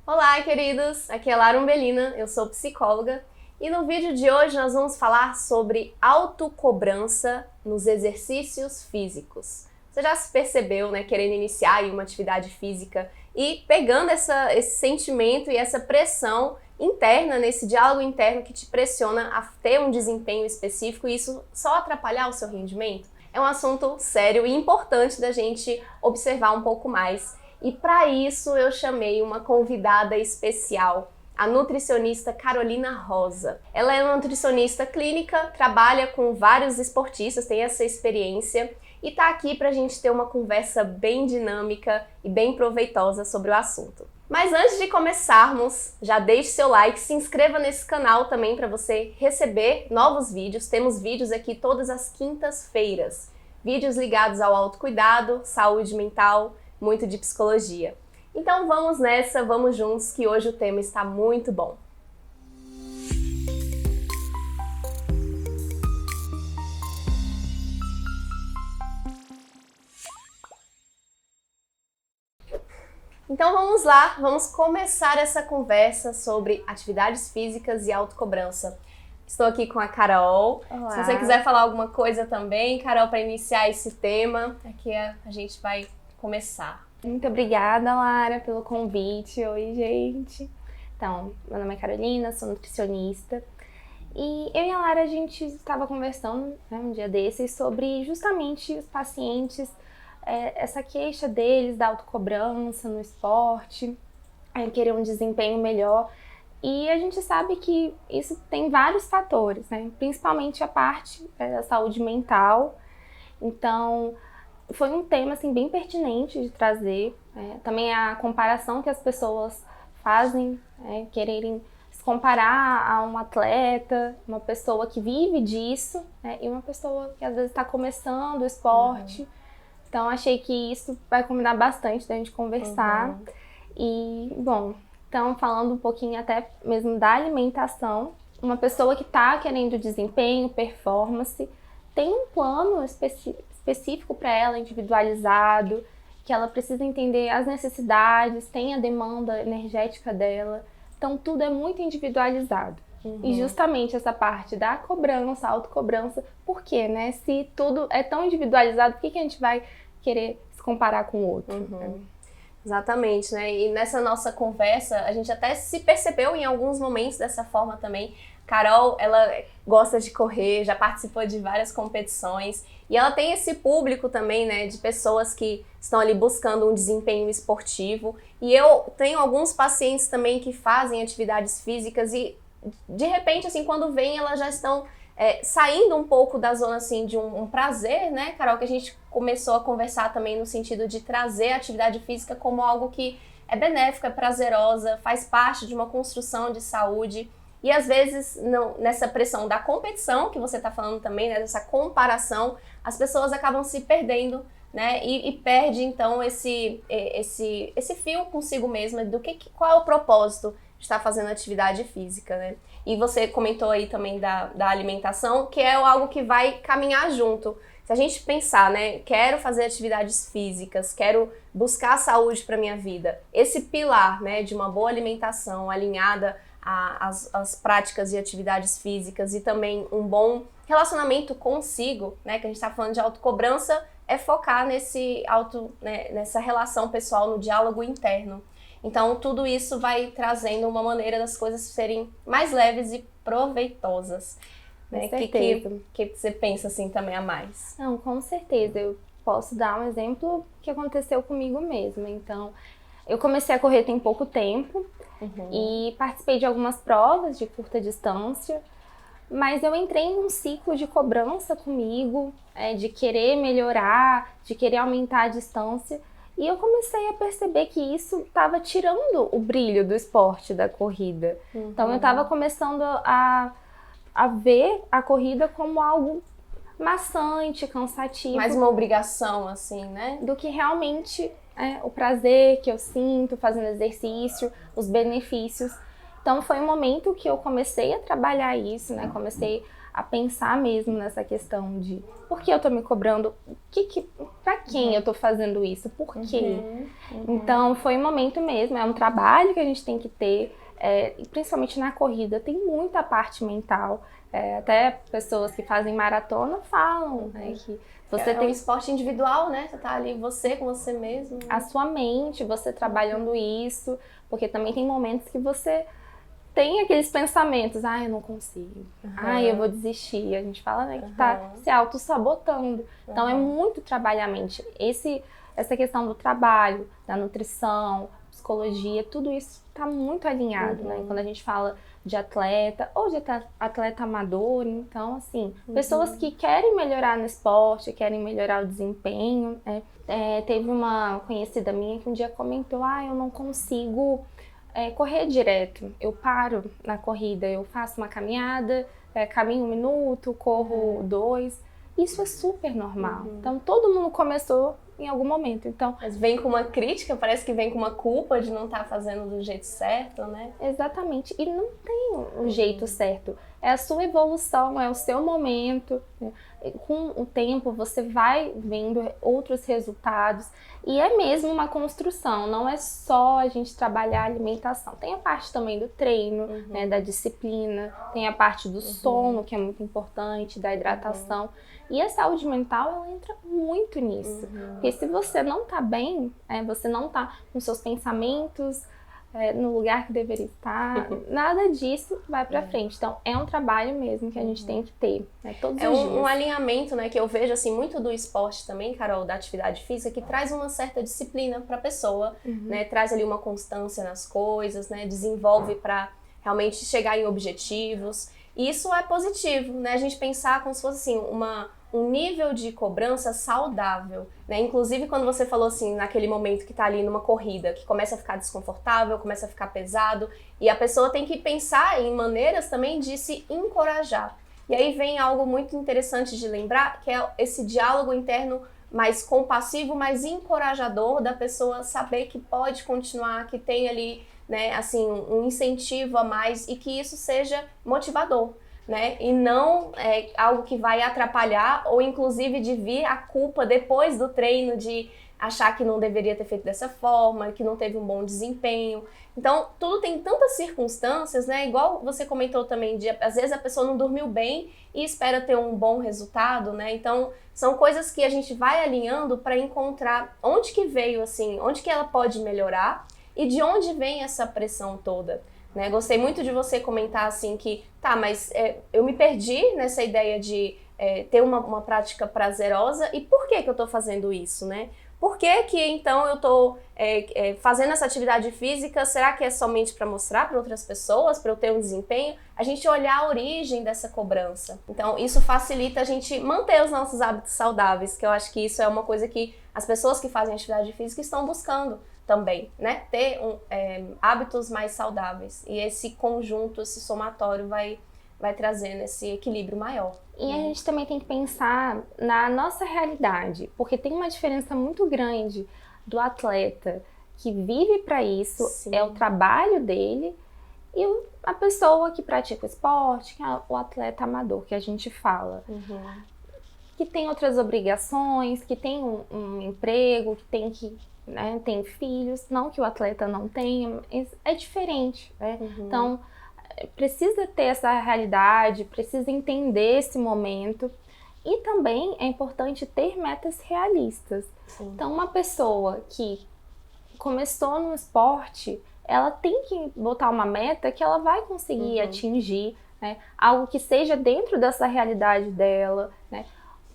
Olá, queridos! Aqui é Lara Umbelina, eu sou psicóloga e no vídeo de hoje nós vamos falar sobre autocobrança nos exercícios físicos. Você já se percebeu, né, querendo iniciar aí uma atividade física e pegando esse sentimento e essa pressão interna, nesse diálogo interno que te pressiona a ter um desempenho específico e isso só atrapalhar o seu rendimento? É um assunto sério e importante da gente observar um pouco mais. E para isso eu chamei uma convidada especial, a nutricionista Carolina Rosa. Ela é uma nutricionista clínica, trabalha com vários esportistas, tem essa experiência e está aqui para a gente ter uma conversa bem dinâmica e bem proveitosa sobre o assunto. Mas antes de começarmos, já deixe seu like, se inscreva nesse canal também para você receber novos vídeos. Temos vídeos aqui todas as quintas-feiras, vídeos ligados ao autocuidado, saúde mental, muito de psicologia. Então vamos nessa, vamos juntos, que hoje o tema está muito bom. Então vamos lá, vamos começar essa conversa sobre atividades físicas e autocobrança. Estou aqui com a Carol. Olá. Se você quiser falar alguma coisa também, Carol, para iniciar esse tema, aqui a gente vai começar. Muito obrigada, Lara, pelo convite. Oi, gente. Então, meu nome é Carolina, sou nutricionista. E eu e a Lara, a gente estava conversando, né, um dia desses sobre justamente os pacientes, essa queixa deles da autocobrança no esporte, querer um desempenho melhor. E a gente sabe que isso tem vários fatores, né? Principalmente a parte da saúde mental. Então, foi um tema assim, bem pertinente de trazer. Também a comparação que as pessoas fazem, quererem se comparar a um atleta, uma pessoa que vive disso, e uma pessoa que às vezes está começando o esporte. Então, achei que isso vai combinar bastante da gente conversar. E, bom, então falando um pouquinho até mesmo da alimentação, uma pessoa que está querendo desempenho, performance, tem um plano específico para ela, individualizado, que ela precisa entender as necessidades, tem a demanda energética dela. Então, tudo é muito individualizado. E justamente essa parte da cobrança, autocobrança, por quê, né? Se tudo é tão individualizado, por que a gente vai querer se comparar com o outro? Exatamente, né? E nessa nossa conversa, a gente até se percebeu em alguns momentos dessa forma também. Carol, ela gosta de correr, já participou de várias competições e ela tem esse público também, né, de pessoas que estão ali buscando um desempenho esportivo. E eu tenho alguns pacientes também que fazem atividades físicas e de repente, assim, quando vem, elas já estão saindo um pouco da zona, assim, de um prazer, né, Carol, que a gente começou a conversar também no sentido de trazer a atividade física como algo que é benéfico, é prazerosa, faz parte de uma construção de saúde. E às vezes, nessa pressão da competição, que você está falando também, né, dessa comparação, as pessoas acabam se perdendo, né, e perde então esse fio consigo mesma do qual é o propósito de estar fazendo atividade física, né? E você comentou aí também da alimentação, que é algo que vai caminhar junto. Se a gente pensar, né, quero fazer atividades físicas, quero buscar saúde para minha vida, esse pilar, né, de uma boa alimentação alinhada às práticas e atividades físicas e também um bom relacionamento consigo, né, que a gente está falando de autocobrança, é focar nessa relação pessoal, no diálogo interno. Então, tudo isso vai trazendo uma maneira das coisas serem mais leves e proveitosas. Né? Com certeza. Que você pensa assim também a mais? Não, com certeza. Eu posso dar um exemplo que aconteceu comigo mesma. Então, eu comecei a correr tem pouco tempo e participei de algumas provas de curta distância, mas eu entrei em um ciclo de cobrança comigo, de querer melhorar, de querer aumentar a distância. E eu comecei a perceber que isso estava tirando o brilho do esporte, da corrida. Então, eu estava começando a ver a corrida como algo maçante, cansativo. Mais uma obrigação, assim, né? Do que realmente o prazer que eu sinto fazendo exercício, os benefícios. Então, foi um momento que eu comecei a trabalhar isso, né? Comecei a pensar mesmo nessa questão de por que eu tô me cobrando, pra quem eu tô fazendo isso, por quê? Então foi um momento mesmo, é um trabalho que a gente tem que ter, e principalmente na corrida, tem muita parte mental, até pessoas que fazem maratona falam, né, que você tem um esporte individual, né? Você tá ali, você com você mesmo. A sua mente, você trabalhando isso, porque também tem momentos que você tem aqueles pensamentos, eu não consigo, eu vou desistir. A gente fala, né, que tá se auto-sabotando. Então é muito trabalhar a mente. Essa questão do trabalho, da nutrição, psicologia, tudo isso tá muito alinhado, né? Quando a gente fala de atleta ou de atleta amador, então assim, pessoas que querem melhorar no esporte, querem melhorar o desempenho, né? Teve uma conhecida minha que um dia comentou, eu não consigo correr direto, eu paro na corrida, eu faço uma caminhada, caminho 1 minuto, corro 2, isso é super normal. Então todo mundo começou em algum momento. Então, mas vem com uma crítica, parece que vem com uma culpa de não estar fazendo do jeito certo, né? Exatamente, e não tem um jeito certo. É a sua evolução, é o seu momento, né? Com o tempo você vai vendo outros resultados e é mesmo uma construção, não é só a gente trabalhar a alimentação. Tem a parte também do treino, né, da disciplina, tem a parte do sono, que é muito importante, da hidratação. E a saúde mental, ela entra muito nisso. Porque se você não tá bem, você não tá com seus pensamentos no lugar que deveria estar, nada disso vai pra frente. Então, é um trabalho mesmo que a gente tem que ter, né, todos os dias. Um alinhamento, né, que eu vejo assim, muito do esporte também, Carol, da atividade física, que traz uma certa disciplina pra pessoa, né, traz ali uma constância nas coisas, né, desenvolve pra realmente chegar em objetivos. E isso é positivo, né, a gente pensar como se fosse assim, um nível de cobrança saudável, né? Inclusive quando você falou assim, naquele momento que tá ali numa corrida, que começa a ficar desconfortável, começa a ficar pesado, e a pessoa tem que pensar em maneiras também de se encorajar. E aí vem algo muito interessante de lembrar, que é esse diálogo interno mais compassivo, mais encorajador da pessoa saber que pode continuar, que tem ali, né, assim, um incentivo a mais e que isso seja motivador. Né? E não algo que vai atrapalhar ou inclusive de vir a culpa depois do treino de achar que não deveria ter feito dessa forma, que não teve um bom desempenho. Então, tudo tem tantas circunstâncias, né? Igual você comentou também, às vezes a pessoa não dormiu bem e espera ter um bom resultado, né? Então, são coisas que a gente vai alinhando para encontrar onde que veio, assim, onde que ela pode melhorar e de onde vem essa pressão toda. Né? Gostei muito de você comentar assim que, mas eu me perdi nessa ideia de ter uma prática prazerosa e por que eu estou fazendo isso, né? Por que então eu estou fazendo essa atividade física? Será que é somente para mostrar para outras pessoas, para eu ter um desempenho? A gente olhar a origem dessa cobrança. Então isso facilita a gente manter os nossos hábitos saudáveis, que eu acho que isso é uma coisa que as pessoas que fazem atividade física estão buscando também, né? Ter hábitos mais saudáveis. E esse conjunto, esse somatório vai trazendo esse equilíbrio maior. E a gente também tem que pensar na nossa realidade, porque tem uma diferença muito grande do atleta que vive para isso, Sim. é o trabalho dele, e a pessoa que pratica o esporte, que é o atleta amador, que a gente fala. Que tem outras obrigações, que tem um emprego, que tem que... Né, tem filhos, não que o atleta não tenha, é diferente, né? Então, precisa ter essa realidade, precisa entender esse momento e também é importante ter metas realistas. Sim. Então, uma pessoa que começou no esporte, ela tem que botar uma meta que ela vai conseguir atingir, né? Algo que seja dentro dessa realidade dela, né?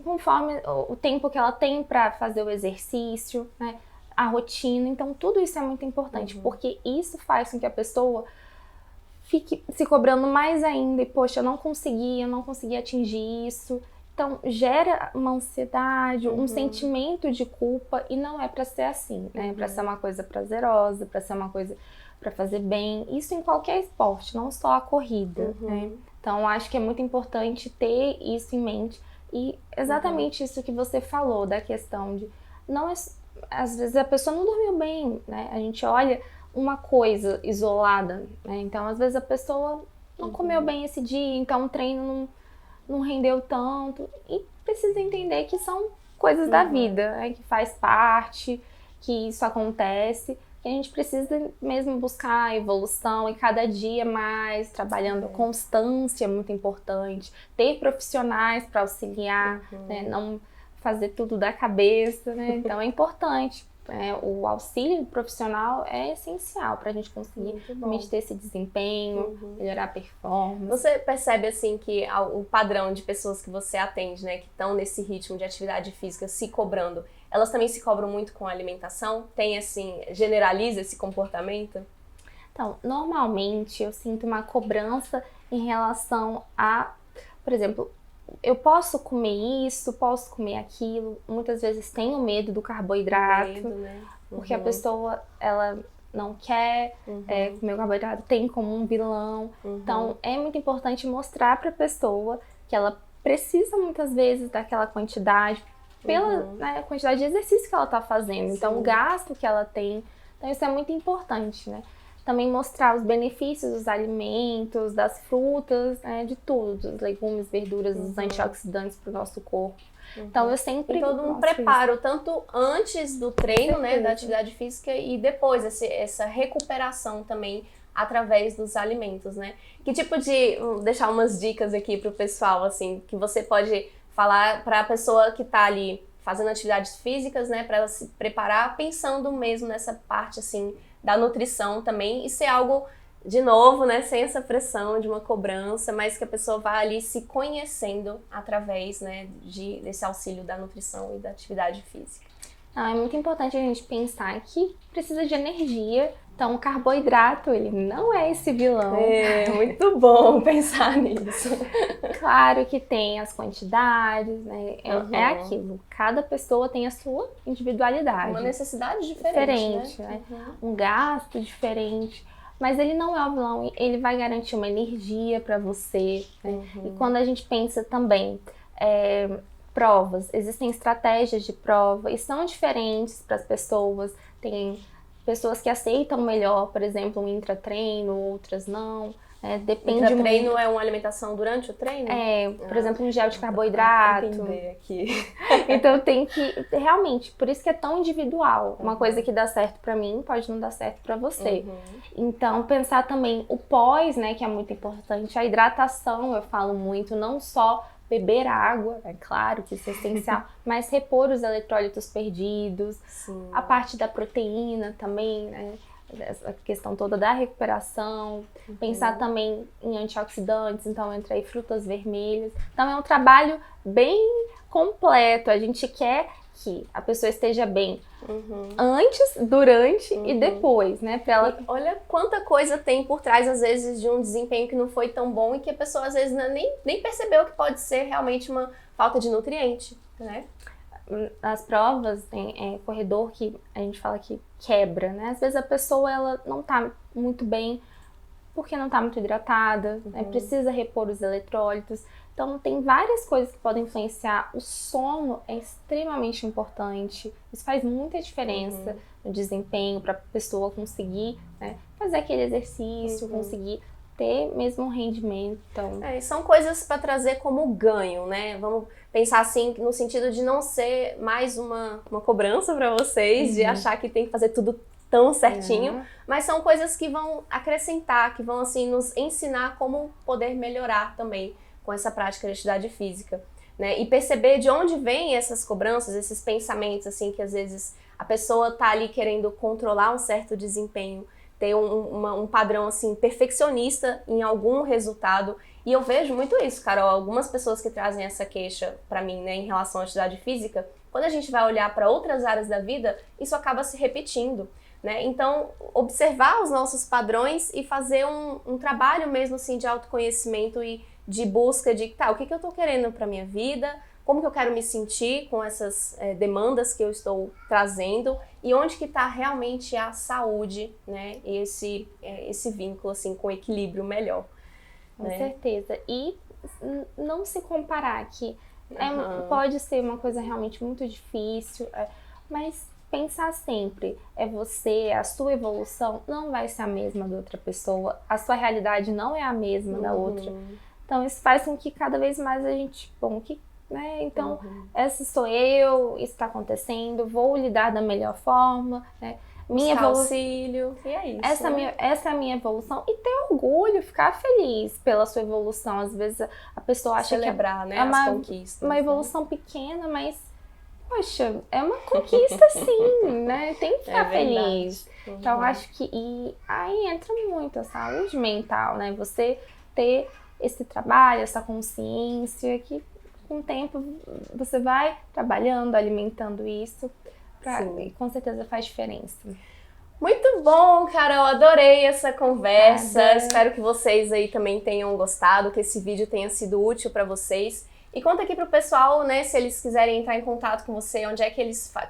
Conforme o tempo que ela tem para fazer o exercício, né? A rotina, então tudo isso é muito importante, porque isso faz com que a pessoa fique se cobrando mais ainda, e poxa, eu não consegui atingir isso, então gera uma ansiedade, um sentimento de culpa, e não é para ser assim, né? É para ser uma coisa prazerosa, para ser uma coisa para fazer bem, isso em qualquer esporte, não só a corrida, né? Então acho que é muito importante ter isso em mente, e exatamente isso que você falou, da questão de, não é, às vezes a pessoa não dormiu bem, né? A gente olha uma coisa isolada, né? Então às vezes a pessoa não comeu bem esse dia, então o treino não rendeu tanto. E precisa entender que são coisas da vida, né? Que faz parte, que isso acontece. Que a gente precisa mesmo buscar evolução e cada dia mais, trabalhando constância é muito importante. Ter profissionais para auxiliar, né? Não fazer tudo da cabeça, né? Então é importante. O auxílio profissional é essencial para a gente conseguir realmente ter esse desempenho, melhorar a performance. Você percebe assim que o padrão de pessoas que você atende, né, que estão nesse ritmo de atividade física se cobrando, elas também se cobram muito com a alimentação? Tem assim, generaliza esse comportamento? Então, normalmente eu sinto uma cobrança em relação a, por exemplo, eu posso comer isso, posso comer aquilo. Muitas vezes tenho medo do carboidrato, né? porque a pessoa, ela não quer comer o carboidrato, tem como um vilão. Então, é muito importante mostrar para a pessoa que ela precisa muitas vezes daquela quantidade, pela quantidade de exercício que ela está fazendo. Então, o gasto que ela tem. Então, isso é muito importante, né? Também mostrar os benefícios dos alimentos, das frutas, né, de tudo, dos legumes, verduras, dos antioxidantes para o nosso corpo. Então eu sempre... E todo um preparo, tanto antes do treino, né, da atividade física e depois, essa recuperação também através dos alimentos, né? Que tipo de... Vou deixar umas dicas aqui pro pessoal, assim, que você pode falar para a pessoa que tá ali fazendo atividades físicas, né, para ela se preparar pensando mesmo nessa parte, assim, da nutrição também, e ser algo, de novo, né, sem essa pressão de uma cobrança, mas que a pessoa vá ali se conhecendo através, né, desse auxílio da nutrição e da atividade física. É muito importante a gente pensar que precisa de energia, então o carboidrato, ele não é esse vilão. É muito bom pensar nisso. Claro que tem as quantidades, né? É aquilo. Cada pessoa tem a sua individualidade. Uma necessidade diferente, né? Um gasto diferente. Mas ele não é o vilão, ele vai garantir uma energia para você. Né? E quando a gente pensa também, provas, existem estratégias de prova e são diferentes para as pessoas. Tem pessoas que aceitam melhor, por exemplo, um intratreino, outras não. Depende muito. Treino é uma alimentação durante o treino? Por exemplo, um gel de carboidrato. Entender aqui. Então tem que, realmente, por isso que é tão individual. Uma coisa que dá certo pra mim pode não dar certo pra você. Então pensar também o pós, né, que é muito importante. A hidratação, eu falo muito, não só beber água, é claro que isso é essencial, mas repor os eletrólitos perdidos. Sim. A parte da proteína também, né? Essa questão toda da recuperação, pensar também em antioxidantes, então entra aí frutas vermelhas. Então é um trabalho bem completo, a gente quer que a pessoa esteja bem antes, durante e depois, né? Pra ela... Olha quanta coisa tem por trás, às vezes, de um desempenho que não foi tão bom e que a pessoa, às vezes, nem percebeu que pode ser realmente uma falta de nutriente, né? Nas provas, tem corredor que a gente fala que quebra, né? Às vezes a pessoa, ela não tá muito bem porque não tá muito hidratada, né? Precisa repor os eletrólitos. Então, tem várias coisas que podem influenciar. O sono é extremamente importante. Isso faz muita diferença no desempenho para a pessoa conseguir, né, fazer aquele exercício, conseguir ter mesmo um rendimento. Então... são coisas para trazer como ganho, né? Vamos pensar assim, no sentido de não ser mais uma cobrança para vocês, de achar que tem que fazer tudo tão certinho, mas são coisas que vão acrescentar, que vão assim nos ensinar como poder melhorar também com essa prática de atividade física, né? E perceber de onde vêm essas cobranças, esses pensamentos assim que às vezes a pessoa tá ali querendo controlar um certo desempenho, ter um padrão assim perfeccionista em algum resultado. E eu vejo muito isso, Carol, algumas pessoas que trazem essa queixa para mim, né, em relação à atividade física, quando a gente vai olhar para outras áreas da vida, isso acaba se repetindo, né? Então, observar os nossos padrões e fazer um trabalho mesmo assim de autoconhecimento e de busca de, o que eu tô querendo para minha vida, como que eu quero me sentir com essas demandas que eu estou trazendo e onde que está realmente a saúde, né? E esse vínculo assim com equilíbrio melhor. Com certeza. E não se comparar, que pode ser uma coisa realmente muito difícil, mas pensar sempre, você, a sua evolução não vai ser a mesma da outra pessoa, a sua realidade não é a mesma da outra. Então isso faz com que cada vez mais a gente, né? Então, essa sou eu, isso está acontecendo, vou lidar da melhor forma, né? Minha auxílio, e é isso. Essa é a minha evolução. E ter orgulho, ficar feliz pela sua evolução. Às vezes a pessoa acha celebrar, que né, as conquistas. Uma evolução pequena, mas, poxa, é uma conquista sim, né? Tem que ficar feliz. Então, acho que... E aí entra muito a saúde mental, né? Você ter esse trabalho, essa consciência que com o tempo você vai trabalhando, alimentando isso. E com certeza faz diferença. Muito bom, Carol, adorei essa conversa. Espero que vocês aí também tenham gostado, que esse vídeo tenha sido útil para vocês. E conta aqui pro pessoal, né, se eles quiserem entrar em contato com você,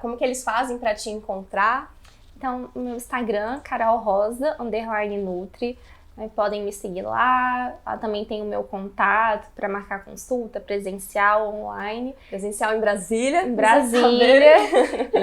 como que eles fazem para te encontrar? Então, no meu Instagram, carolrosa_nutri. Podem me seguir lá. Lá também tem o meu contato para marcar consulta presencial, online. Presencial em Brasília. Em Brasília.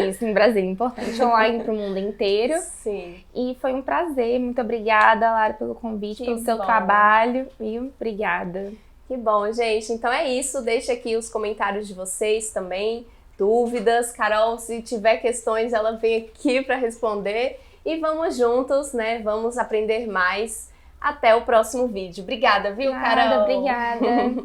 Isso, em Brasília. Importante. Online para o mundo inteiro. Sim. E foi um prazer. Muito obrigada, Lara, pelo convite, pelo seu trabalho. E obrigada. Que bom, gente. Então é isso. Deixe aqui os comentários de vocês também. Dúvidas. Carol, se tiver questões, ela vem aqui para responder. E vamos juntos, né? Vamos aprender mais. Até o próximo vídeo. Obrigada, viu, Carol? Obrigada.